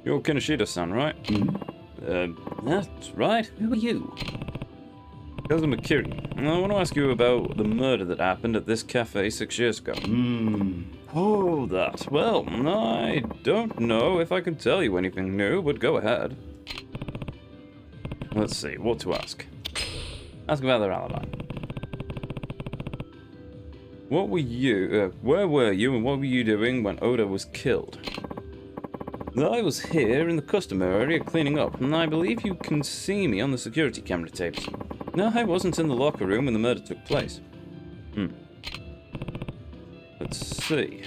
You're Kinoshita-san, right? That's right. Who are you? Kazuma Kiryu. I want to ask you about the murder that happened at this cafe 6 years ago. Oh, that. Well, I don't know if I can tell you anything new, but go ahead. Let's see, what to ask. Ask about their alibi. What were you, where were you and what were you doing when Oda was killed? I was here in the customer area cleaning up, and I believe you can see me on the security camera tapes. No, I wasn't in the locker room when the murder took place. Let's see.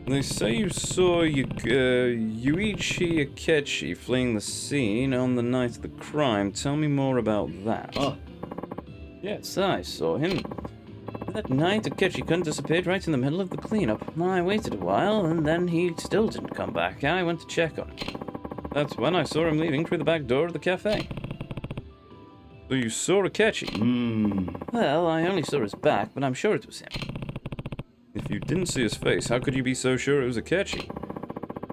They say you saw Yuichi Akechi fleeing the scene on the night of the crime. Tell me more about that. Oh. Yes, I saw him. That night, Akechi-kun disappeared right in the middle of the cleanup. I waited a while, and then he still didn't come back. I went to check on him. That's when I saw him leaving through the back door of the cafe. So you saw Akechi? Well, I only saw his back, but I'm sure it was him. If you didn't see his face, how could you be so sure it was Akechi?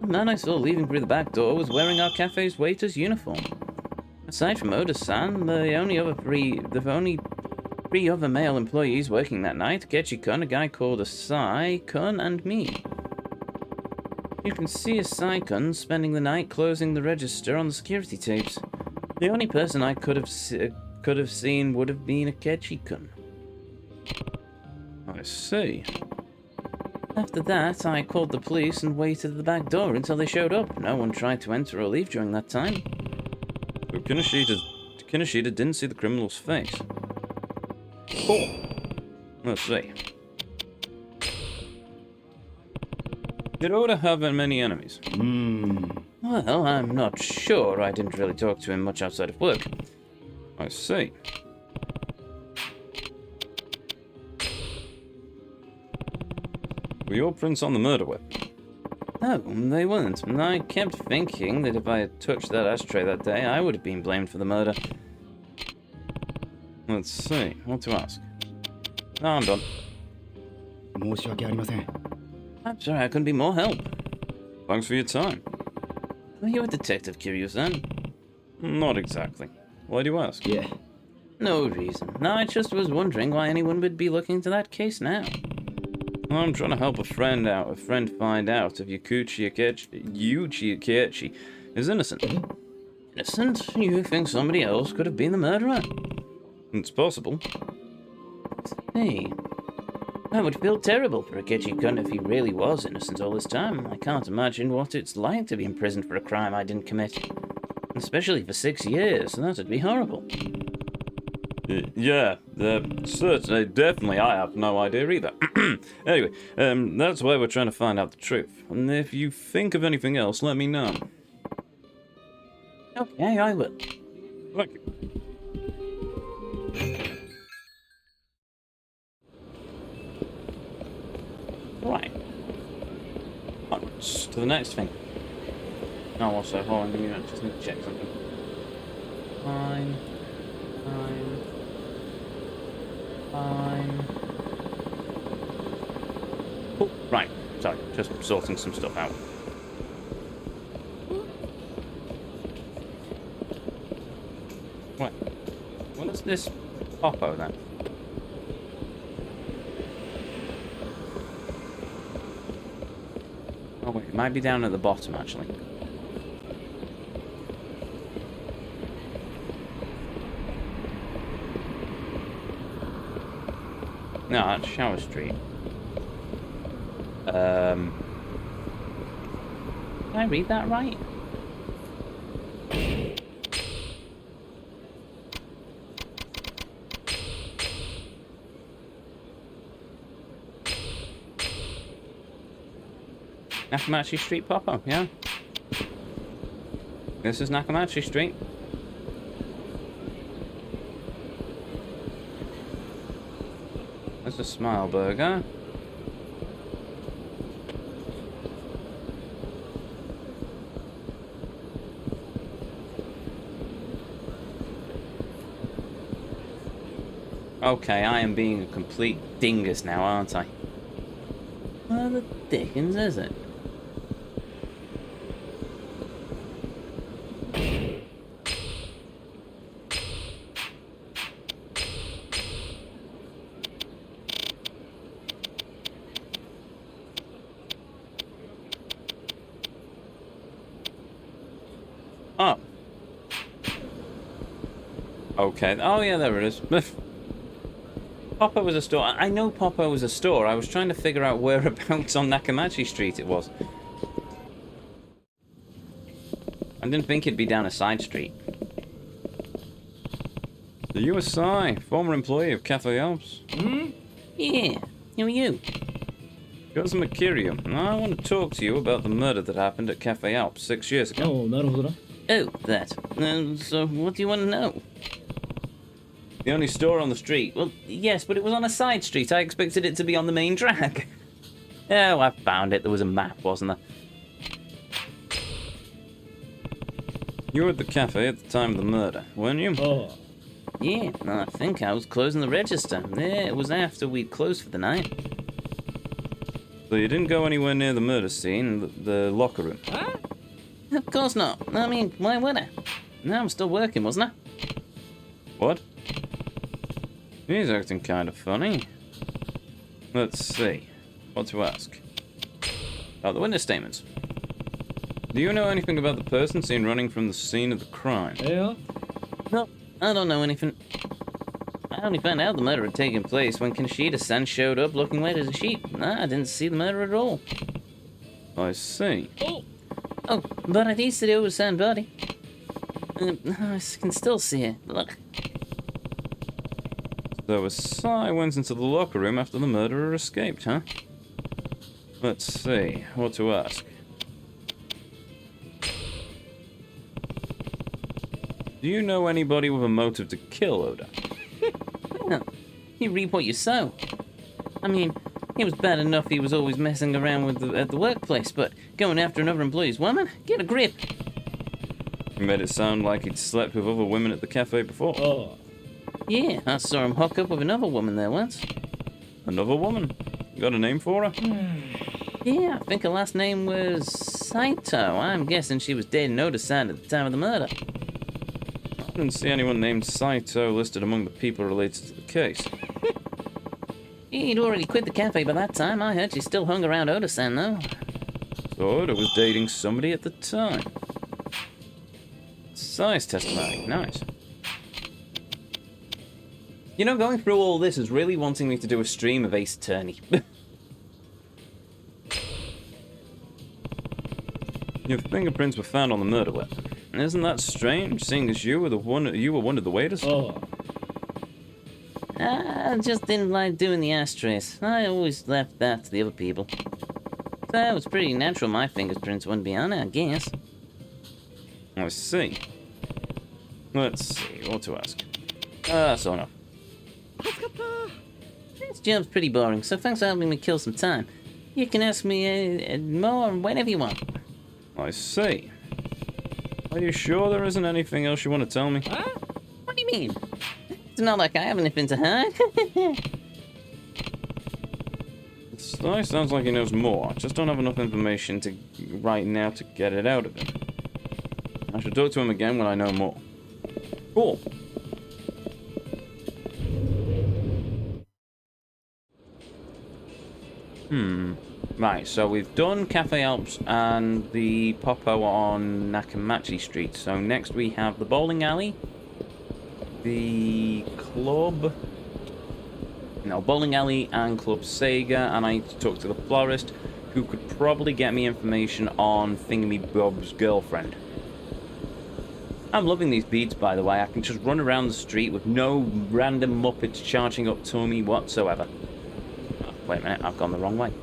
The man I saw leaving through the back door was wearing our cafe's waiter's uniform. Aside from Oda-san, the only three other male employees working that night, Akechi-kun, a guy called Asai-kun, and me. You can see Asai-kun spending the night closing the register on the security tapes. The only person I could have seen would have been Akechi-kun. I see. After that, I called the police and waited at the back door until they showed up. No one tried to enter or leave during that time. So Kinoshita didn't see the criminal's face. Cool. Let's see. Did Oda have many enemies? Well, I'm not sure. I didn't really talk to him much outside of work. I see. Were your prints on the murder weapon? No, they weren't. And I kept thinking that if I had touched that ashtray that day, I would have been blamed for the murder. Let's see. What to ask? No, I'm done. I'm sorry, I couldn't be more help. Thanks for your time. Are you a detective, Kiryu-san? Not exactly. Why do you ask? Yeah. No reason. No, I just was wondering why anyone would be looking into that case now. I'm trying to help a friend out. A friend find out if Yuichi Akechi is innocent. Innocent? You think somebody else could have been the murderer? It's possible. Hey, I would feel terrible for Akechi-kun if he really was innocent all this time. I can't imagine what it's like to be imprisoned for a crime I didn't commit. Especially for 6 years. That'd be horrible. Yeah, certainly, definitely I have no idea either. Anyway, that's why we're trying to find out the truth. And if you think of anything else, let me know. Okay, I will. Thank you. Right. Onwards to the next thing. Oh, also, hold on, I just need to check something. Fine. Oh, right. Sorry, just sorting some stuff out. Right. What is this Popo then? Oh wait, it might be down at the bottom actually. No, that's Shower Street. Did I read that right? Nakamachi Street Popo, yeah. This is Nakamachi Street. There's a Smile Burger. Okay, I am being a complete dingus now, aren't I? Where the dickens is it? Okay. Oh, yeah, there it is. Poppo was a store. I know Poppo was a store. I was trying to figure out whereabouts on Nakamachi Street it was. I didn't think it'd be down a side street. The USI, former employee of Café Alps. Hmm? Yeah, who are you? Kazuma Kiryu. I want to talk to you about the murder that happened at Café Alps 6 years ago. おう、なるほどな。Oh, that. So, what do you want to know? The only store on the street? Well, yes, but it was on a side street. I expected it to be on the main drag. Oh, I found it. There was a map, wasn't there? You were at the cafe at the time of the murder, weren't you? Oh. Yeah, I think I was closing the register. Yeah, it was after we'd closed for the night. So you didn't go anywhere near the murder scene, the locker room? Huh? Of course not. I mean, why would I? No, I'm still working, wasn't I? What? He's acting kind of funny. Let's see. What to ask? Oh, the witness statements. Do you know anything about the person seen running from the scene of the crime? Yeah? No, I don't know anything. I only found out the murder had taken place when Kaneshita-san showed up looking white as a sheep. I didn't see the murder at all. I see. Oh, but I did see the Oba-san body. I can still see it. Look. So Asai went into the locker room after the murderer escaped, huh? Let's see. What to ask? Do you know anybody with a motive to kill Oda? Well, you reap what you sow. I mean, it was bad enough he was always messing around with at the workplace, but going after another employee's woman? Get a grip. You made it sound like he'd slept with other women at the cafe before. Oh. Yeah, I saw him hook up with another woman there once. Another woman? You got a name for her? Yeah, I think her last name was Saito. I'm guessing she was dating Oda-san at the time of the murder. I didn't see anyone named Saito listed among the people related to the case. He'd already quit the cafe by that time. I heard she still hung around Oda-san, though. So Oda was dating somebody at the time. Size testimony. Nice. You know, going through all this is really wanting me to do a stream of Ace Attorney. Your fingerprints were found on the murder weapon. Isn't that strange, seeing as you were one of the waiters? Oh. I just didn't like doing the ashtrays. I always left that to the other people. So it was pretty natural my fingerprints wouldn't be on it, I guess. I see. Let's see, what to ask. So enough. This job's pretty boring, so thanks for helping me kill some time. You can ask me more whenever you want. I see. Are you sure there isn't anything else you want to tell me? Huh? What do you mean? It's not like I have anything to hide. This guy sounds like he knows more. I just don't have enough information right now to get it out of him. I should talk to him again when I know more. Cool. Right, so we've done Café Alps and the Poppo on Nakamachi Street. So next we have the bowling alley, the club... No, bowling alley and Club Sega, and I need to talk to the florist, who could probably get me information on Thingamybob's girlfriend. I'm loving these beats, by the way. I can just run around the street with no random muppets charging up to me whatsoever. Oh, wait a minute, I've gone the wrong way.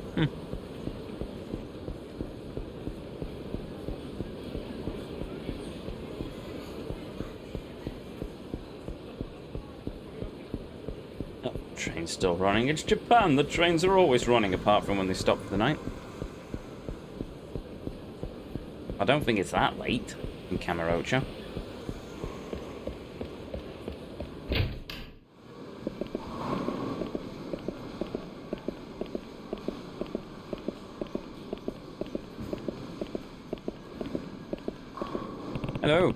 Oh, train's still running. It's Japan. The trains are always running, apart from when they stop for the night. I don't think it's that late in Kamurocho. Hello.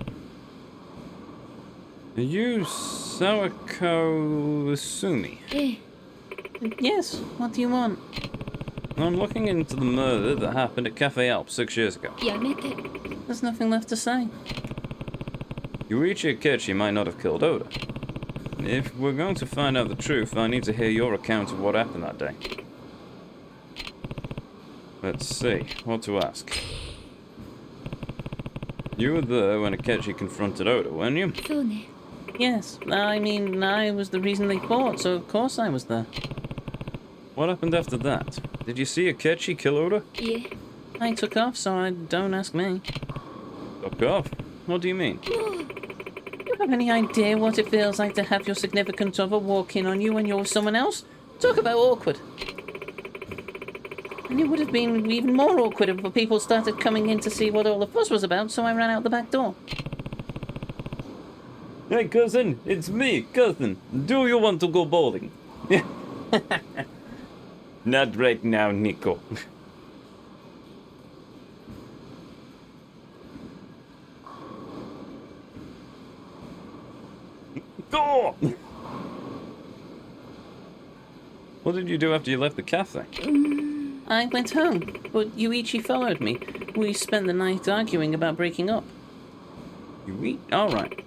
Are you Sawako Usumi? Yes, what do you want? I'm looking into the murder that happened at Café Alps 6 years ago. There's nothing left to say. Yuichi Akechi might not have killed Oda, if we're going to find out the truth, I need to hear your account of what happened that day. Let's see, what to ask. You were there when Akechi confronted Oda, weren't you? Yes, I mean, I was the reason they fought, so of course I was there. What happened after that? Did you see Akechi kill Oda? Yeah. I took off, so don't ask me. Took off? What do you mean? Do you have any idea what it feels like to have your significant other walk in on you when you're with someone else? Talk about awkward. And it would have been even more awkward if people started coming in to see what all the fuss was about, so I ran out the back door. Hey cousin, it's me, cousin. Do you want to go bowling? Not right now, Nico. Go! What did you do after you left the cafe? I went home, but Yuichi followed me. We spent the night arguing about breaking up. You alright.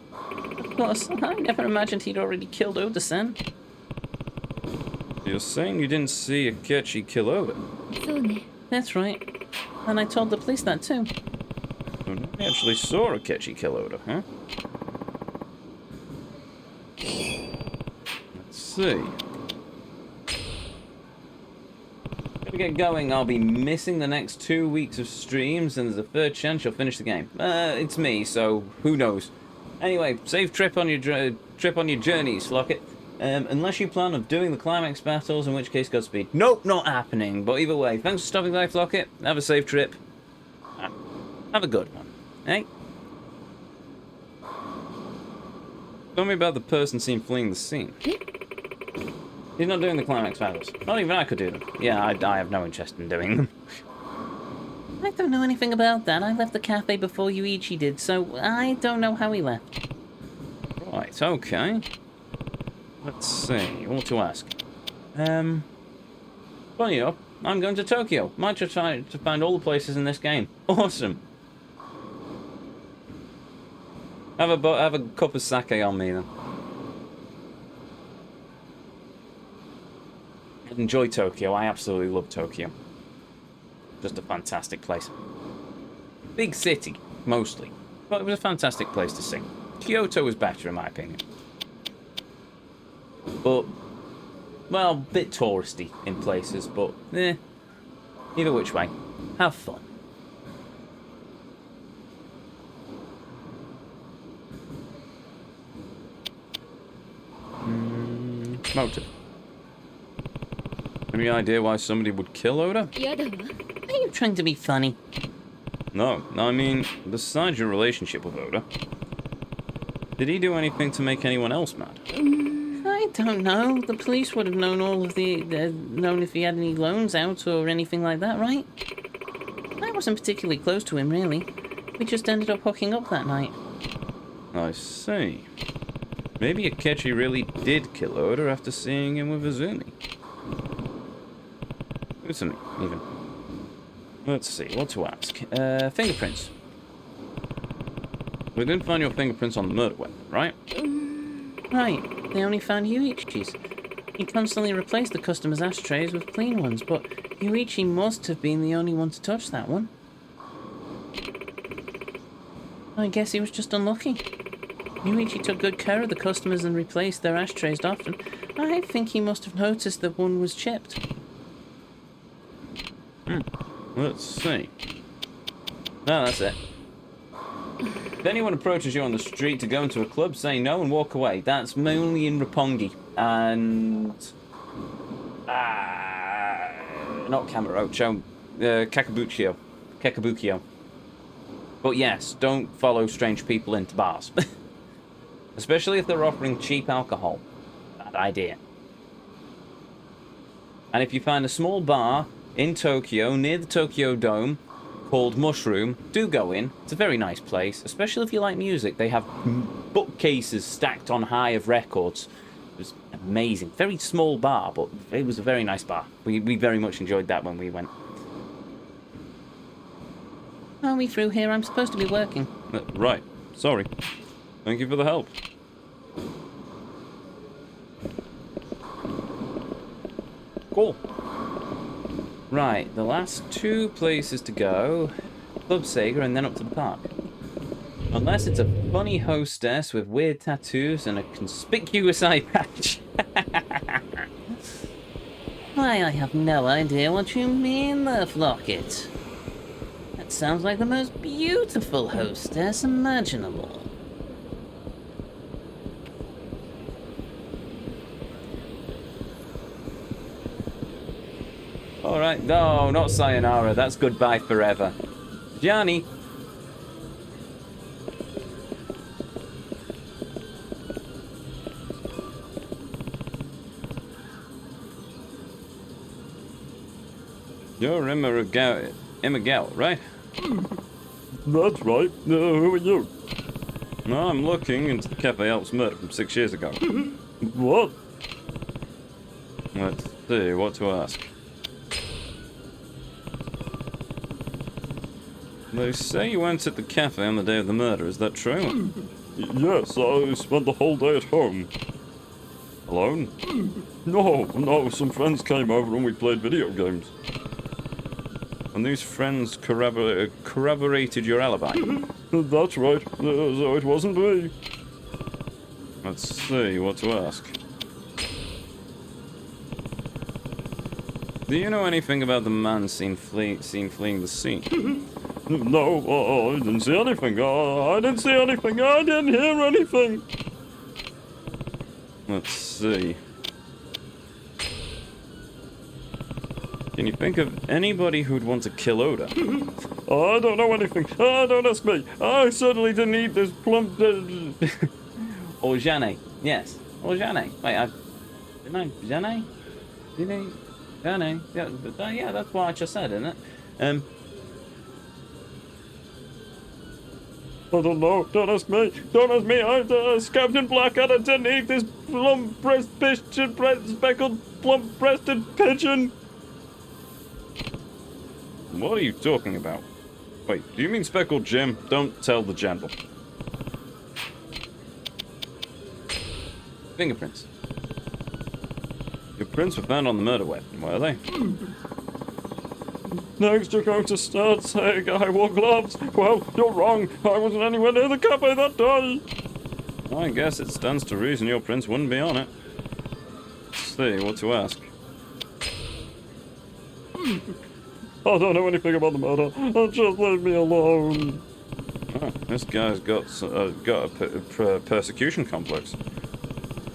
Of course, I never imagined he'd already killed Oda-san. You're saying you didn't see Akechi kill Oda? That's right. And I told the police that too. You actually saw Akechi kill Oda, huh? Let's see. If we get going, I'll be missing the next 2 weeks of streams, and there's a third chance you'll finish the game. It's me, so who knows? Anyway, safe trip on your journeys, Flocket. Unless you plan on doing the climax battles, in which case Godspeed. Nope, not happening. But either way, thanks for stopping by, Flocket. Have a safe trip. Have a good one. Hey? Tell me about the person seen fleeing the scene. He's not doing the climax battles. Not even I could do them. Yeah, I have no interest in doing them. I don't know anything about that. I left the cafe before Yuichi did, so I don't know how he left. Right, okay. Let's see, what to ask. Funny enough, I'm going to Tokyo. Might just try to find all the places in this game. Awesome. Have a cup of sake on me then. Enjoy Tokyo. I absolutely love Tokyo. Just a fantastic place. Big city, mostly. But it was a fantastic place to see. Kyoto was better in my opinion. But, well, a bit touristy in places, but either which way. Have fun. Motive. Any idea why somebody would kill Oda? Are you trying to be funny? No, I mean, besides your relationship with Oda, did he do anything to make anyone else mad? I don't know. The police would have known known if he had any loans out or anything like that, right? I wasn't particularly close to him, really. We just ended up hooking up that night. I see. Maybe Akechi really did kill Oda after seeing him with Izumi. Izumi, even. Let's see, what to ask. Fingerprints. We didn't find your fingerprints on the murder weapon, right? Right. They only found Yuichi's. He constantly replaced the customers' ashtrays with clean ones, but Yuichi must have been the only one to touch that one. I guess he was just unlucky. Yuichi took good care of the customers and replaced their ashtrays often. I think he must have noticed that one was chipped. Let's see. No, that's it. If anyone approaches you on the street to go into a club, say no and walk away. That's only in Roppongi. And... not Kamurocho. Kakabukyo. But yes, don't follow strange people into bars. Especially if they're offering cheap alcohol. Bad idea. And if you find a small bar in Tokyo, near the Tokyo Dome, called Mushroom, do go in. It's a very nice place, especially if you like music. They have bookcases stacked on high of records. It was amazing. Very small bar, but it was a very nice bar. We very much enjoyed that when we went. Are we through here? I'm supposed to be working. Right. Sorry. Thank you for the help. Cool. Right, the last two places to go. Club Sega and then up to the park. Unless it's a funny hostess with weird tattoos and a conspicuous eye patch. Why, I have no idea what you mean there, Flocket. That sounds like the most beautiful hostess imaginable. Alright, no, not sayonara. That's goodbye forever. Johnny. You're Imagel, right? That's right. Who are you? No, I'm looking into the Café Alps murder from 6 years ago. What? Let's see what to ask. They say you went to the cafe on the day of the murder, is that true? Yes, I spent the whole day at home. Alone? No, some friends came over and we played video games. And these friends corroborated your alibi? That's right, so it wasn't me. Let's see what to ask. Do you know anything about the man seen fleeing the scene? No, I didn't see anything. I didn't see anything. I didn't hear anything. Let's see. Can you think of anybody who'd want to kill Oda? I don't know anything. Don't ask me. I certainly didn't eat this plump... Or Jane. Yes. Or Jane. Wait, didn't I? Jane? Jane? Jane? Yeah, that's what I just said, isn't it? I don't know. Don't ask me. Don't ask me. I'm Captain Blackadder didn't eat this speckled plump-breasted pigeon. What are you talking about? Wait, do you mean Speckled Jim? Don't tell the general. Fingerprints. Your prints were found on the murder weapon, were they? Next, you're going to start saying I wore gloves. Well, you're wrong. I wasn't anywhere near the cafe that day. Well, I guess it stands to reason your prints wouldn't be on it. Let's see what to ask. I don't know anything about the murder. Just leave me alone. Oh, this guy's got a persecution complex.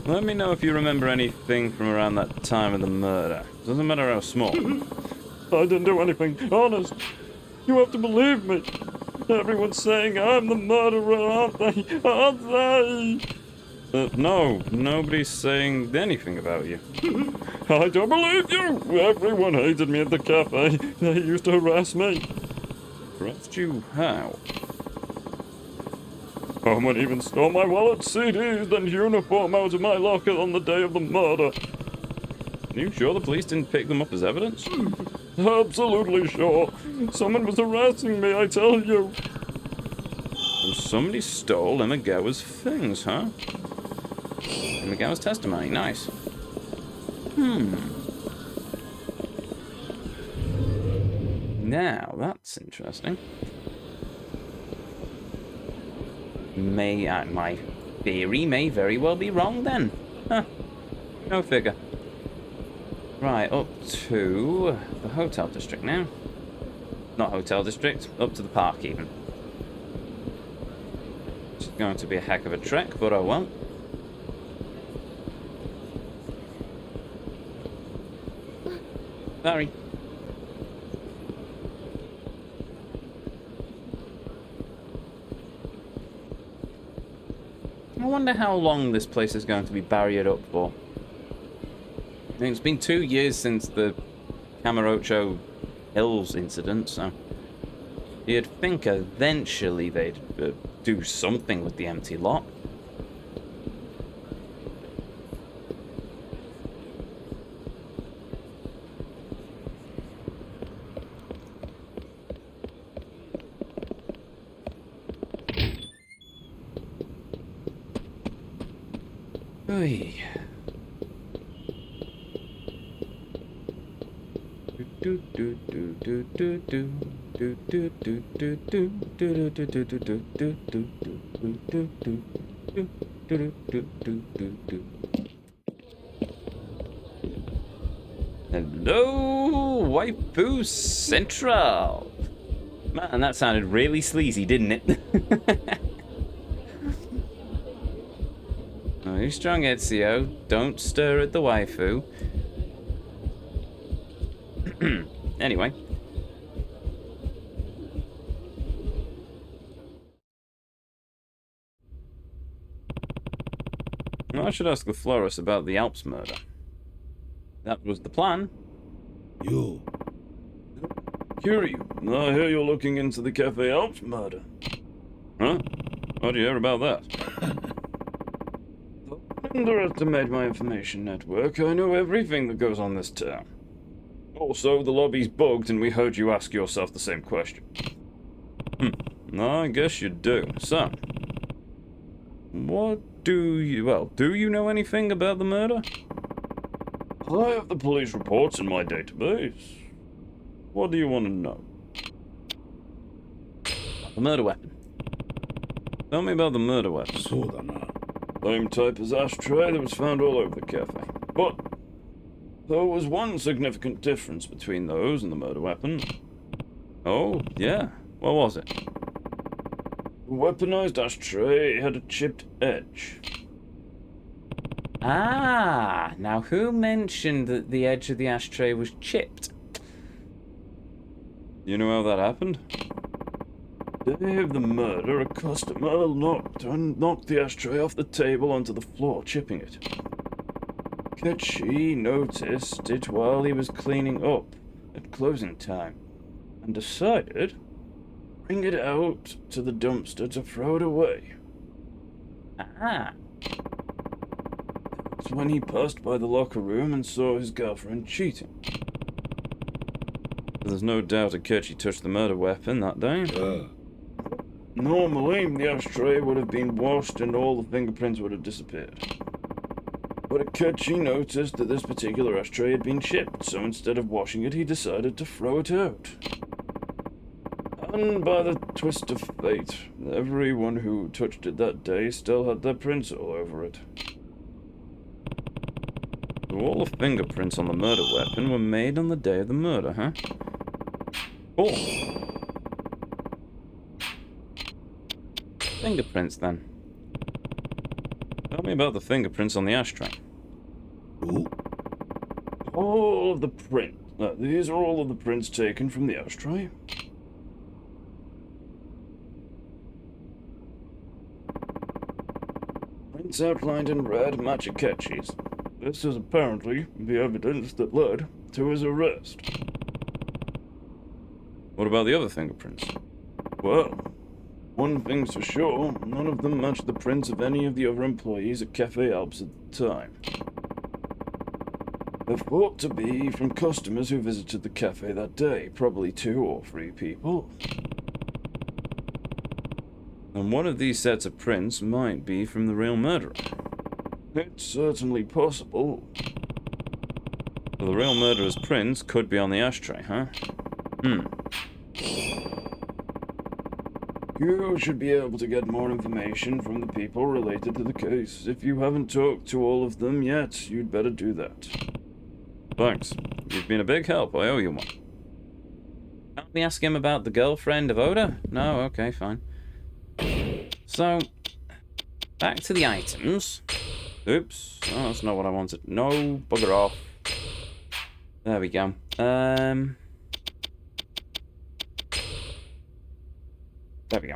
Let me know if you remember anything from around that time of the murder. Doesn't matter how small. I didn't do anything, honest. You have to believe me. Everyone's saying I'm the murderer, aren't they? Aren't they? No, nobody's saying anything about you. I don't believe you. Everyone hated me at the cafe. They used to harass me. Harassed you how? Someone even stole my wallet, CDs, and uniform out of my locker on the day of the murder. Are you sure the police didn't pick them up as evidence? Absolutely sure. Someone was harassing me, I tell you. Well, somebody stole Imagawa's things, huh? Imagawa's testimony, nice. Now, that's interesting. My theory may very well be wrong then. Huh. Go figure. Right, up to the hotel district now. Not hotel district, up to the park even. It's going to be a heck of a trek, but oh well. Sorry. I wonder how long this place is going to be barriered up for. I mean, it's been 2 years since the Camarocho Hills incident, so you'd think eventually they'd do something with the empty lot. Oy. Hello, Waifu Central. Man, that sounded really sleazy, didn't it? Oh, you're strong, Ezio. Don't stir at the waifu. Anyway. I should ask the florist about the Alps murder. That was the plan. You. Kiryu, I hear you're looking into the Café Alps murder. Huh? How'd you hear about that? Don't underestimate my information network. I know everything that goes on this town. Also, the lobby's bugged and we heard you ask yourself the same question. I guess you do. So, do you know anything about the murder? I have the police reports in my database. What do you want to know? The murder weapon. Tell me about the murder weapon. Same type as ashtray that was found all over the cafe. But there was one significant difference between those and the murder weapon. Oh, yeah. What was it? The weaponized ashtray had a chipped edge. Ah, now who mentioned that the edge of the ashtray was chipped? You know how that happened? The day of the murder, a customer knocked the ashtray off the table onto the floor, chipping it. Ketchy noticed it while he was cleaning up at closing time, and decided to bring it out to the dumpster to throw it away. Ah. That's when he passed by the locker room and saw his girlfriend cheating. There's no doubt Akechi touched the murder weapon that day. Normally, the ashtray would have been washed and all the fingerprints would have disappeared. But Akechi noticed that this particular ashtray had been chipped, so instead of washing it, he decided to throw it out. And by the twist of fate, everyone who touched it that day still had their prints all over it. So all the fingerprints on the murder weapon were made on the day of the murder, huh? Cool. Fingerprints, then. Tell me about the fingerprints on the ashtray. All of the prints. These are all of the prints taken from the ashtray. Prints outlined in red match Akechi's. This is apparently the evidence that led to his arrest. What about the other fingerprints? Well, one thing's for sure, none of them matched the prints of any of the other employees at Café Alps at the time. They're thought to be from customers who visited the cafe that day, probably 2 or 3 people. And one of these sets of prints might be from the real murderer. It's certainly possible. So the real murderer's prints could be on the ashtray, huh? You should be able to get more information from the people related to the case. If you haven't talked to all of them yet, you'd better do that. Thanks. You've been a big help. I owe you one. Can't we ask him about the girlfriend of Oda? No? Okay, fine. So, back to the items. Oops. Oh, that's not what I wanted. No, bugger off. There we go. There we go.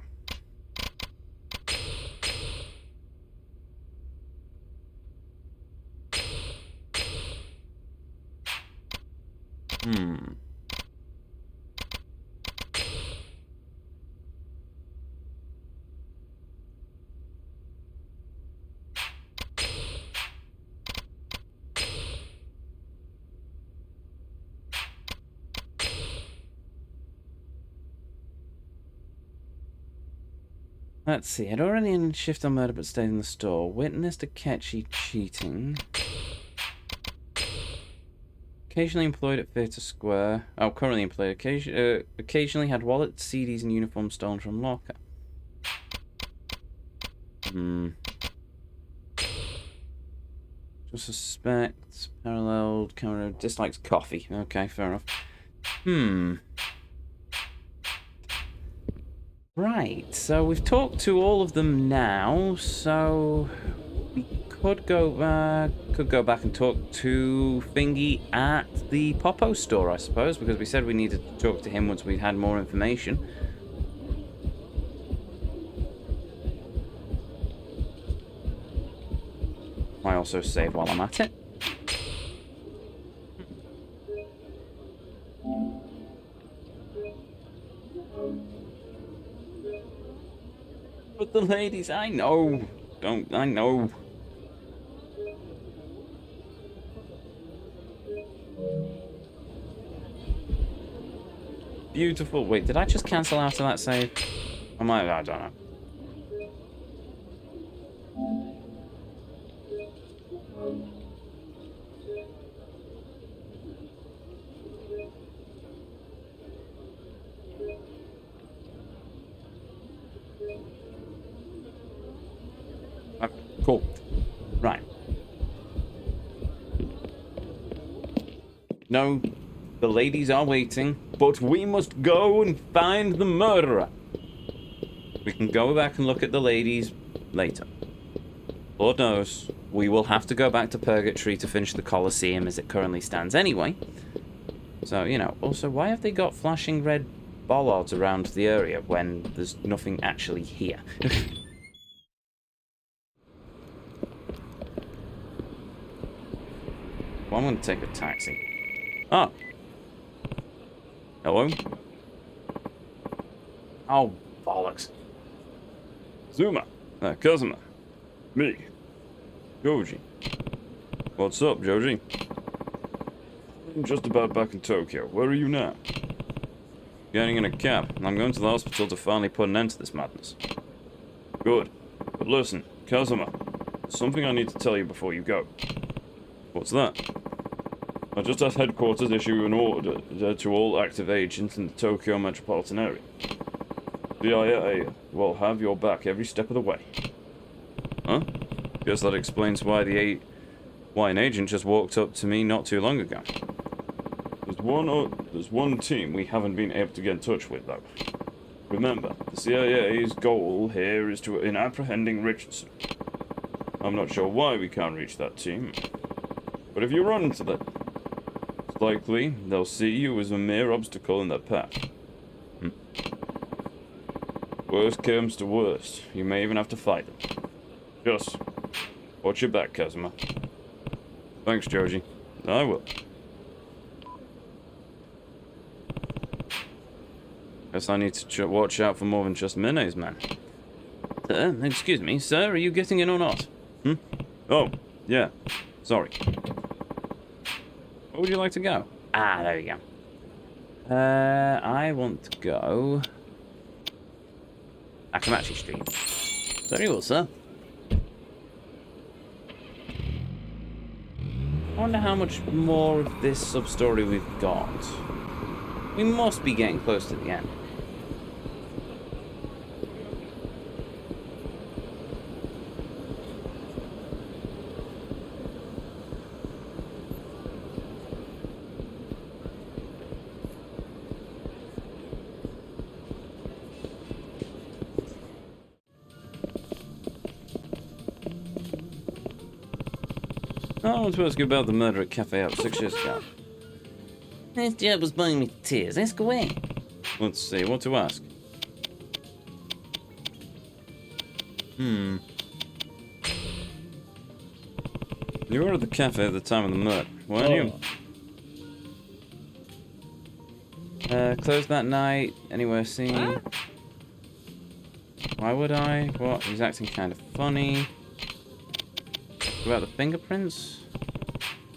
Let's see. I'd already in shift on murder but stayed in the store. Witnessed Akechi cheating. Occasionally employed at Theatre Square. Oh, currently employed. Occasionally had wallet, CDs, and uniform stolen from locker. Just suspect. Paralleled. Camera. Dislikes coffee. Okay, fair enough. Right, so we've talked to all of them now, so we could go back and talk to Thingy at the Popo store, I suppose, because we said we needed to talk to him once we had more information. I also save while I'm at it. But the ladies, I know. I know. Beautiful. Wait, did I just cancel out of that save? I don't know. Cool. Right. No, the ladies are waiting, but we must go and find the murderer. We can go back and look at the ladies later. Lord knows, we will have to go back to Purgatory to finish the Colosseum as it currently stands anyway. So, you know, also, why have they got flashing red bollards around the area when there's nothing actually here? Well, I'm going to take a taxi. Oh. Hello? Oh, bollocks. Kazuma. Me. Joji. What's up, Joji? I'm just about back in Tokyo. Where are you now? Getting in a cab. I'm going to the hospital to finally put an end to this madness. Good. But listen, Kazuma. There's something I need to tell you before you go. What's that? I just had headquarters issue an order to all active agents in the Tokyo metropolitan area. CIA will have your back every step of the way. Huh? Guess that explains why an agent just walked up to me not too long ago. There's one team we haven't been able to get in touch with, though. Remember, the CIA's goal here is in apprehending Richardson. I'm not sure why we can't reach that team. But if you run into them, it's likely they'll see you as a mere obstacle in their path. Worst comes to worst, you may even have to fight them. Just watch your back, Kazuma. Thanks, Joji. I will. Guess I need to watch out for more than just mayonnaise, man. Excuse me, sir, are you getting in or not? Oh, yeah. Sorry. Where would you like to go? Ah, there you go. I want to go Akamachi Street. Very well, sir. I wonder how much more of this sub-story we've got. We must be getting close to the end. I want to ask you about the murder at Café Alps 6 years ago. This job was buying me to tears. Ask away. Let's see, what to ask? You were at the cafe at the time of the murder, weren't you? Closed that night, anywhere seen. Why would I? What? He's acting kind of funny. About the fingerprints?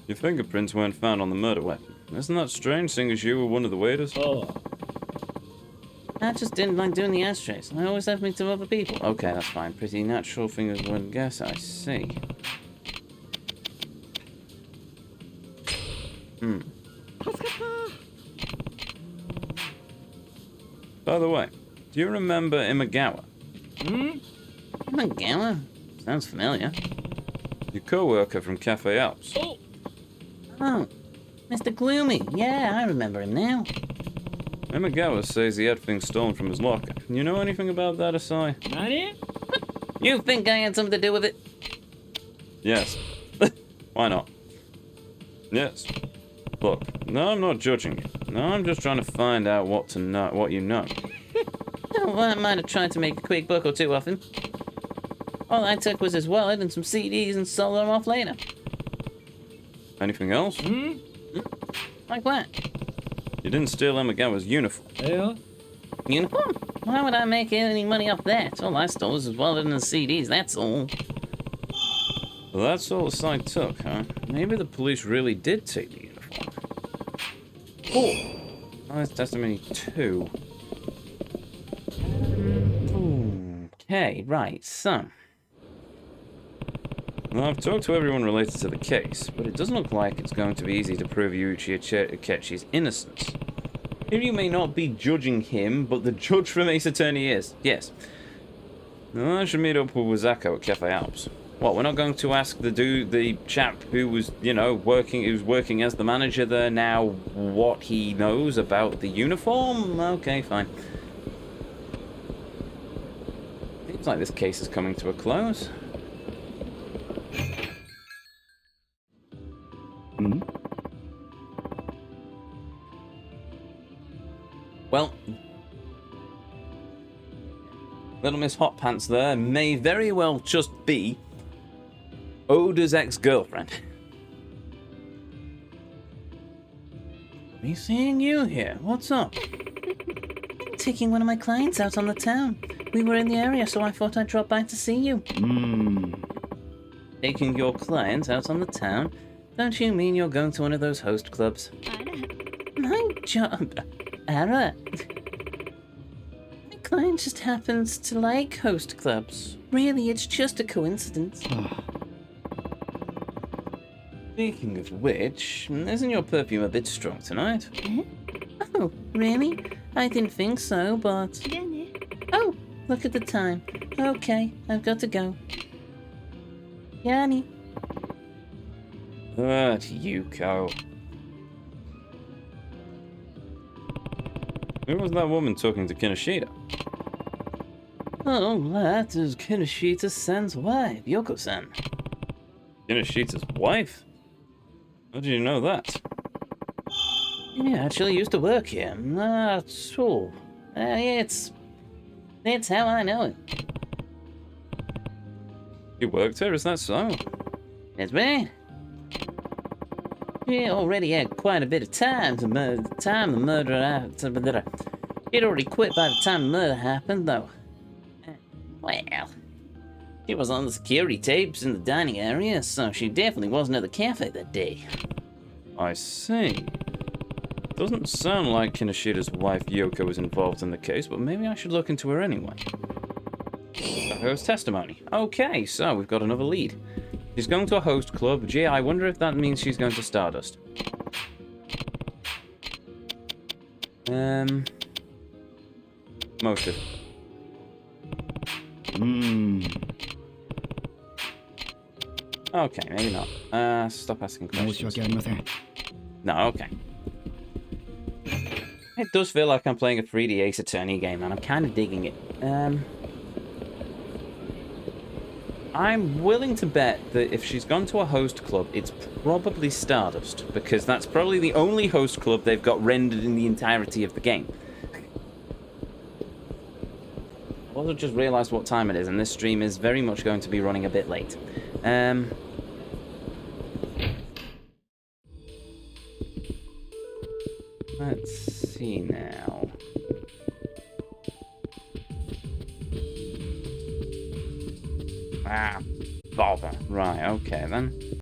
Your fingerprints weren't found on the murder weapon. Isn't that strange, seeing as you were one of the waiters? I just didn't like doing the ashtrays. I always left me to other people. Okay, that's fine. Pretty natural fingers wouldn't guess, I see. By the way, do you remember Imagawa? Imagawa? Sounds familiar. Your co-worker from Café Alps. Oh, Mr. Gloomy. Yeah, I remember him now. Imagawa says he had things stolen from his locker. You know anything about that, Asai? You think I had something to do with it? Yes. Why not? Yes. Look, no, I'm not judging you. No, I'm just trying to find out what you know. Oh, well, I might have tried to make a quick buck or two off him. All I took was his wallet and some CDs and sold them off later. Anything else? Like what? You didn't steal Imagawa's uniform. Uniform? Why would I make any money off that? All I stole was his wallet and the CDs, that's all. Well, that's all the site took, huh? Maybe the police really did take the uniform. Oh, that's testimony 2. Okay, right, so. Well, I've talked to everyone related to the case, but it doesn't look like it's going to be easy to prove Yuichi Akechi's innocence. Kiryu may not be judging him, but the judge from Ace Attorney is. Yes. Well, I should meet up with Wazako at Café Alps. What, we're not going to ask the chap who was, working as the manager there now what he knows about the uniform? Okay, fine. Seems like this case is coming to a close. Well, Little Miss Hot Pants there may very well just be Oda's ex-girlfriend. Me seeing you here. What's up? I'm taking one of my clients out on the town. We were in the area, so I thought I'd drop by to see you. Taking your client out on the town? Don't you mean you're going to one of those host clubs? My job. Ara. My client just happens to like host clubs. Really, it's just a coincidence. Speaking of which, isn't your perfume a bit strong tonight? Oh, really? I didn't think so, but... Oh, look at the time. Okay, I've got to go. Yanni. Yuko. Who was that woman talking to Kinoshita? Oh, that is Kinoshita-san's wife, Yoko-san. Kinoshita's wife? How did you know that? Yeah, actually used to work here. That's all. It's how I know it. You worked here, is that so? It's me. She already had quite a bit of time the murder. She'd already quit by the time the murder happened, though. Well, she was on the security tapes in the dining area, so she definitely wasn't at the cafe that day. I see. Doesn't sound like Kinoshita's wife Yoko was involved in the case, but maybe I should look into her anyway. Her testimony. Okay, so we've got another lead. She's going to a host club. Gee, I wonder if that means she's going to Stardust. Motive. Okay, maybe not. Stop asking questions. No, okay. It does feel like I'm playing a 3D Ace Attorney game, and I'm kind of digging it. I'm willing to bet that if she's gone to a host club, it's probably Stardust, because that's probably the only host club they've got rendered in the entirety of the game. I also just realised what time it is, and this stream is very much going to be running a bit late. Let's see now. Bother. Right, okay then.